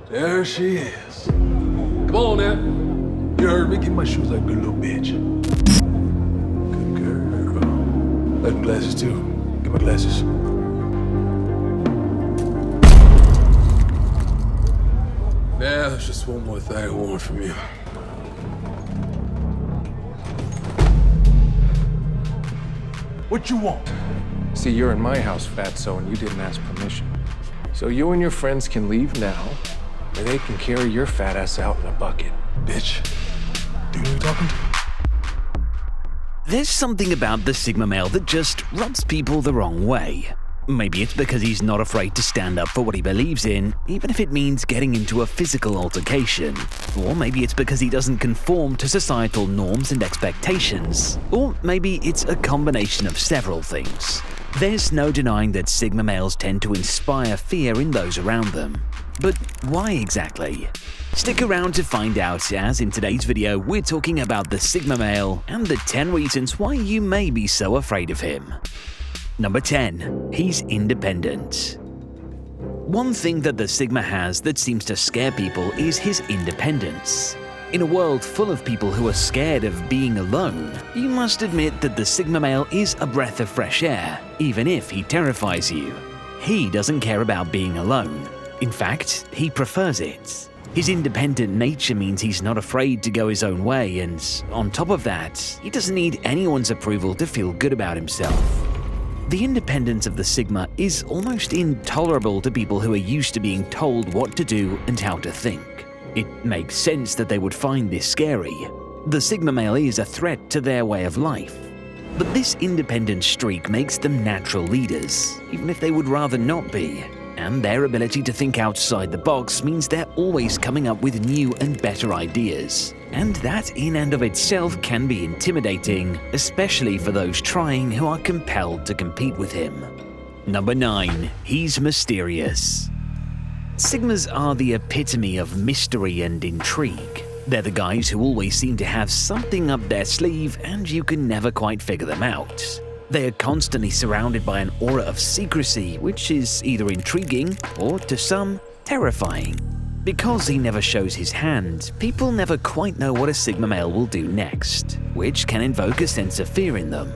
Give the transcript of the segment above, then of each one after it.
There she is. Come on now. You heard me. Get my shoes like a good little bitch. Good girl. Like glasses too. Get my glasses. Now, there's just one more thing I want from you. What you want? See, you're in my house, fatso, and you didn't ask permission. So you and your friends can leave now, or they can carry your fat ass out in a bucket. Bitch. Do you know who you're talking to? There's something about the Sigma male that just rubs people the wrong way. Maybe it's because he's not afraid to stand up for what he believes in, even if it means getting into a physical altercation. Or maybe it's because he doesn't conform to societal norms and expectations. Or maybe it's a combination of several things. There's no denying that Sigma males tend to inspire fear in those around them. But why exactly? Stick around to find out, as in today's video we're talking about the Sigma male and the 10 reasons why you may be so afraid of him. Number 10. He's independent. One thing that the Sigma has that seems to scare people is his independence. In a world full of people who are scared of being alone, you must admit that the Sigma male is a breath of fresh air, even if he terrifies you. He doesn't care about being alone. In fact, he prefers it. His independent nature means he's not afraid to go his own way, and on top of that, he doesn't need anyone's approval to feel good about himself. The independence of the Sigma is almost intolerable to people who are used to being told what to do and how to think. It makes sense that they would find this scary. The Sigma male is a threat to their way of life. But this independent streak makes them natural leaders, even if they would rather not be. And their ability to think outside the box means they're always coming up with new and better ideas. And that in and of itself can be intimidating, especially for those trying who are compelled to compete with him. Number 9. He's mysterious. Sigmas are the epitome of mystery and intrigue. They're the guys who always seem to have something up their sleeve and you can never quite figure them out. They are constantly surrounded by an aura of secrecy, which is either intriguing or, to some, terrifying. Because he never shows his hand, people never quite know what a Sigma male will do next, which can invoke a sense of fear in them.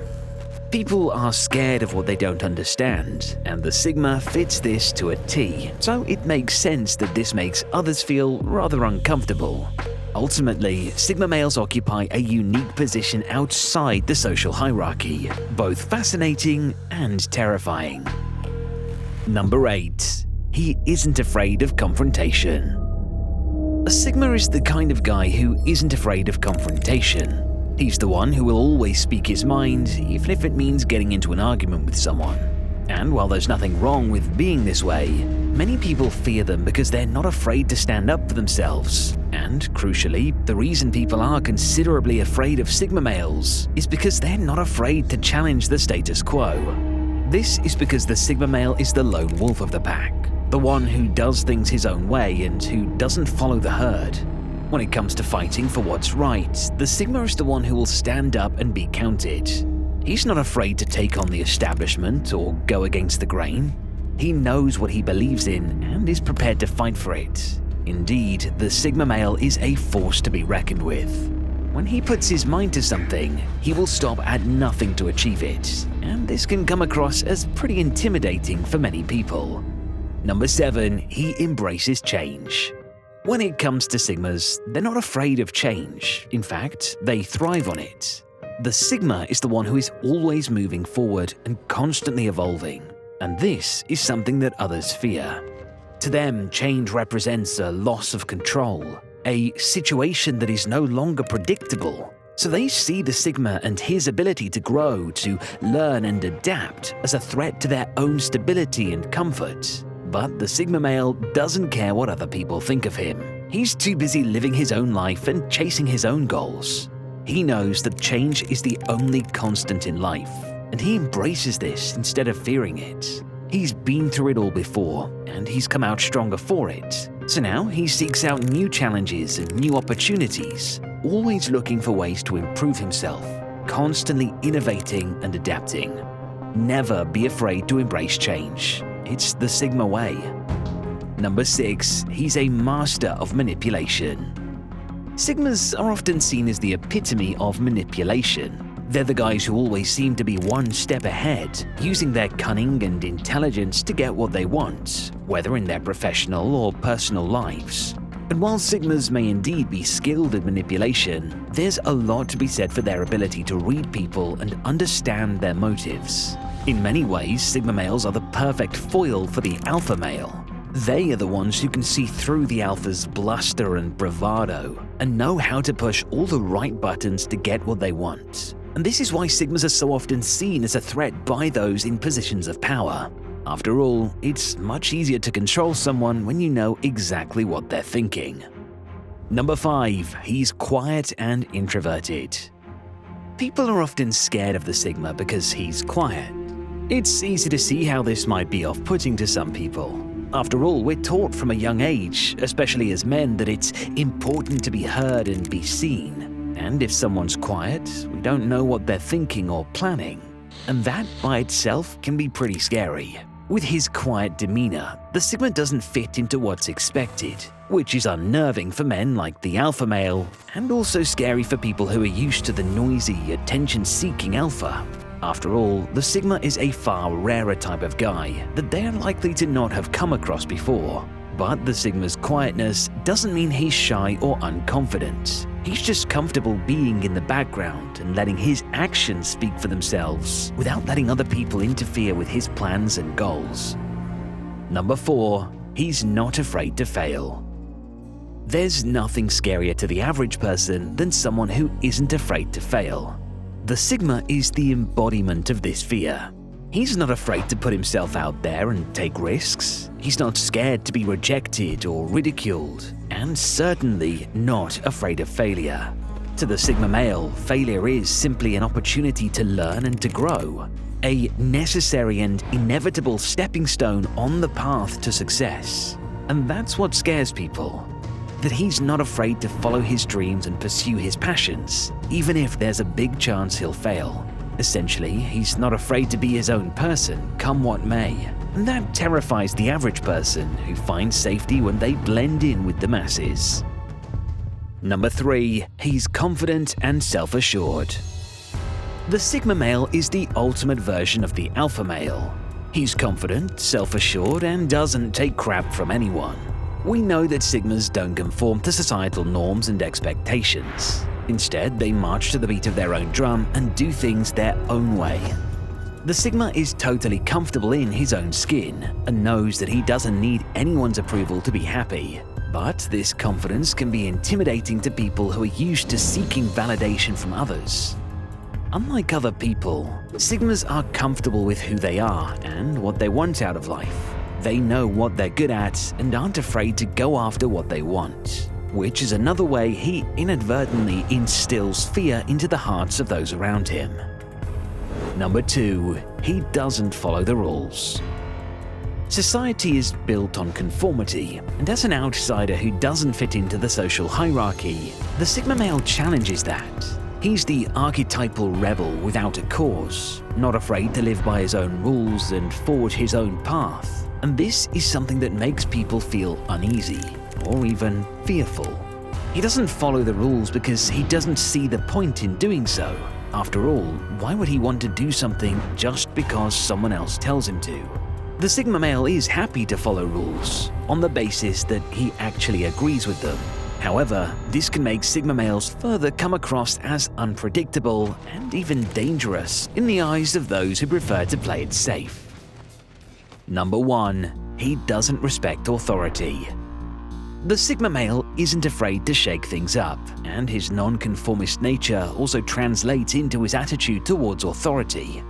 People are scared of what they don't understand, and the Sigma fits this to a T, so it makes sense that this makes others feel rather uncomfortable. Ultimately, Sigma males occupy a unique position outside the social hierarchy, both fascinating and terrifying. Number 8. He isn't afraid of confrontation. A Sigma is the kind of guy who isn't afraid of confrontation. He's the one who will always speak his mind, even if it means getting into an argument with someone. And while there's nothing wrong with being this way, many people fear them because they're not afraid to stand up for themselves. And crucially, the reason people are considerably afraid of Sigma males is because they're not afraid to challenge the status quo. This is because the Sigma male is the lone wolf of the pack, the one who does things his own way and who doesn't follow the herd. When it comes to fighting for what's right, the Sigma is the one who will stand up and be counted. He's not afraid to take on the establishment or go against the grain. He knows what he believes in and is prepared to fight for it. Indeed, the Sigma male is a force to be reckoned with. When he puts his mind to something, he will stop at nothing to achieve it, and this can come across as pretty intimidating for many people. Number 7. He embraces change. When it comes to Sigmas, they're not afraid of change. In fact, they thrive on it. The Sigma is the one who is always moving forward and constantly evolving, and this is something that others fear. To them, change represents a loss of control, a situation that is no longer predictable. So they see the Sigma and his ability to grow, to learn and adapt as a threat to their own stability and comfort. But the Sigma male doesn't care what other people think of him. He's too busy living his own life and chasing his own goals. He knows that change is the only constant in life, and he embraces this instead of fearing it. He's been through it all before, and he's come out stronger for it. So now he seeks out new challenges and new opportunities, always looking for ways to improve himself, constantly innovating and adapting. Never be afraid to embrace change. It's the Sigma way. Number 6. He's a master of manipulation. Sigmas are often seen as the epitome of manipulation. They're the guys who always seem to be one step ahead, using their cunning and intelligence to get what they want, whether in their professional or personal lives. And while Sigmas may indeed be skilled at manipulation, there's a lot to be said for their ability to read people and understand their motives. In many ways, Sigma males are the perfect foil for the alpha male. They are the ones who can see through the alpha's bluster and bravado, and know how to push all the right buttons to get what they want. And this is why Sigmas are so often seen as a threat by those in positions of power. After all, it's much easier to control someone when you know exactly what they're thinking. Number 5. He's quiet and introverted. People are often scared of the Sigma because he's quiet. It's easy to see how this might be off-putting to some people. After all, we're taught from a young age, especially as men, that it's important to be heard and be seen. And if someone's quiet, we don't know what they're thinking or planning. And that by itself can be pretty scary. With his quiet demeanor, the Sigma doesn't fit into what's expected, which is unnerving for men like the alpha male, and also scary for people who are used to the noisy, attention-seeking alpha. After all, the Sigma is a far rarer type of guy that they are likely to not have come across before. But the Sigma's quietness doesn't mean he's shy or unconfident. He's just comfortable being in the background and letting his actions speak for themselves without letting other people interfere with his plans and goals. Number 4. He's not afraid to fail. There's nothing scarier to the average person than someone who isn't afraid to fail. The Sigma is the embodiment of this fear. He's not afraid to put himself out there and take risks. He's not scared to be rejected or ridiculed, and certainly not afraid of failure. To the Sigma male, failure is simply an opportunity to learn and to grow, a necessary and inevitable stepping stone on the path to success. And that's what scares people. That he's not afraid to follow his dreams and pursue his passions, even if there's a big chance he'll fail. Essentially, he's not afraid to be his own person, come what may. And that terrifies the average person who finds safety when they blend in with the masses. Number 3. He's confident and self-assured. The Sigma male is the ultimate version of the alpha male. He's confident, self-assured, and doesn't take crap from anyone. We know that Sigmas don't conform to societal norms and expectations. Instead, they march to the beat of their own drum and do things their own way. The Sigma is totally comfortable in his own skin and knows that he doesn't need anyone's approval to be happy. But this confidence can be intimidating to people who are used to seeking validation from others. Unlike other people, Sigmas are comfortable with who they are and what they want out of life. They know what they're good at and aren't afraid to go after what they want, which is another way he inadvertently instills fear into the hearts of those around him. Number 2. He doesn't follow the rules. Society is built on conformity, and as an outsider who doesn't fit into the social hierarchy, the Sigma male challenges that. He's the archetypal rebel without a cause, not afraid to live by his own rules and forge his own path. And this is something that makes people feel uneasy, or even fearful. He doesn't follow the rules because he doesn't see the point in doing so. After all, why would he want to do something just because someone else tells him to? The Sigma male is happy to follow rules, on the basis that he actually agrees with them. However, this can make Sigma males further come across as unpredictable and even dangerous in the eyes of those who prefer to play it safe. Number 1. He doesn't respect authority. The Sigma male isn't afraid to shake things up, and his non-conformist nature also translates into his attitude towards authority.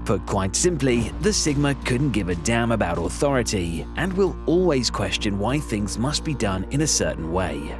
Put quite simply, the Sigma couldn't give a damn about authority and will always question why things must be done in a certain way.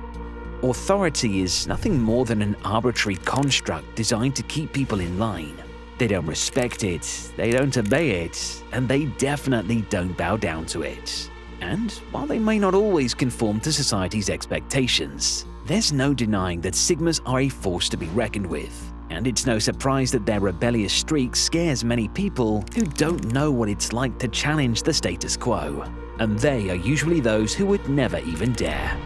Authority is nothing more than an arbitrary construct designed to keep people in line. They don't respect it, they don't obey it, and they definitely don't bow down to it. And while they may not always conform to society's expectations, there's no denying that Sigmas are a force to be reckoned with. And it's no surprise that their rebellious streak scares many people who don't know what it's like to challenge the status quo. and they are usually those who would never even dare.